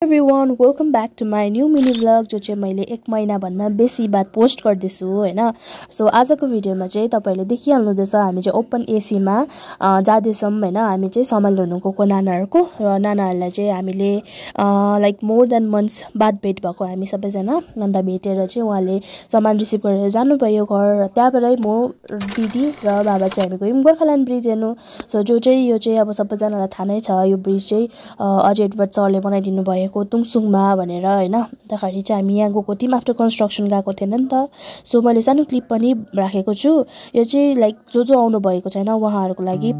Everyone welcome back to my new mini vlog जो चाहिँ मैले 1 महिनाभन्दा बेसी बाद पोस्ट गर्दैछु होइन। सो आजको भिडियोमा चाहिँ तपाईँहरूले देखिहाल्नुहुँदैछ हामी चाहिँ ओपन एसीमा जाँदैछौँ होइन। हामी चाहिँ सम्हाल हुनु गएको नानाहरूको र नानाहरूलाई चाहिँ हामीले लाइक मोर देन मन्थ्स बाद भेट भएको हामी सबैजना। अन्त भेटेर चाहिँ उहाँले सामान रिसिभ गरेर जानुभयो घर र त्यहाँबाटै म दिदी र बाबा चाहिँ हामी गयौँ गोर्खाल्यान्ड ब्रिज हेर्नु। सो जो चाहिँ यो चाहिँ अब सबैजनालाई थाहा नै छ, यो ब्रिज चाहिँ अजय एडवर्ड सरले बनाइदिनु भयो तुङसुङमा भनेर होइन। अन्तखेरि चाहिँ हामी यहाँ गएको थियौँ, आफ्टर कन्स्ट्रक्सन गएको थिएन नि त। सो मैले सानो क्लिप पनि राखेको छु, यो चाहिँ लाइक जो आउनु भएको छैन उहाँहरूको लागि।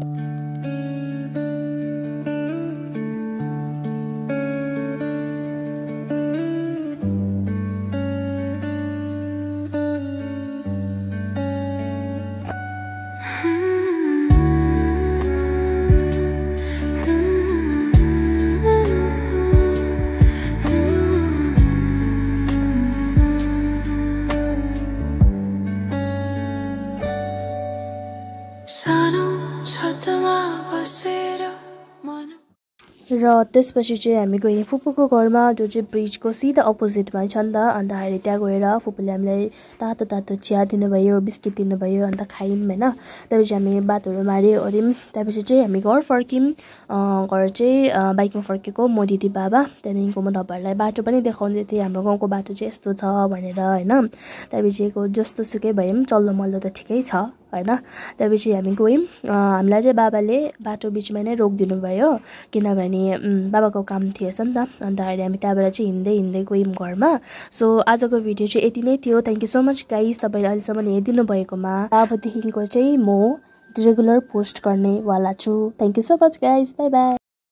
र त्यसपछि चाहिँ हामी गयौँ फुपूको घरमा जो चाहिँ ब्रिजको सिधा अपोजिटमै छ नि त। अन्तखेरि त्यहाँ गएर फुपूले हामीलाई तातो तातो चिया दिनुभयो, बिस्किट दिनुभयो, अन्त खायौँ होइन। त्यसपछि हामी बातहरू मार्यो ओर्यौँ। त्यसपछि चाहिँ हामी घर फर्क्यौँ। घर चाहिँ बाइकमा फर्केको म दिदी बाबा। त्यहाँदेखिको म तपाईँहरूलाई बाटो पनि देखाउँदै थिएँ, हाम्रो गाउँको बाटो चाहिँ यस्तो छ भनेर होइन। त्यसपछिको जस्तो सुकै भयौँ, चल्लो मल्लो त ठिकै छ होइन। त्यसपछि हामी गयौँ। हामीलाई चाहिँ बाबाले बाटो बिचमा नै रोकिदिनु भयो किनभने बाबाको काम थिएछ नि त। अन्तखेरि हामी त्यहाँबाट चाहिँ हिँड्दै गयौँ घरमा। सो आजको भिडियो चाहिँ यति नै थियो। Thank you so much guys तपाईँले अहिलेसम्म हेरिदिनु भएकोमा। अबदेखिको चाहिँ म रेगुलर पोस्ट गर्नेवाला छु। Thank you so much guys, by by.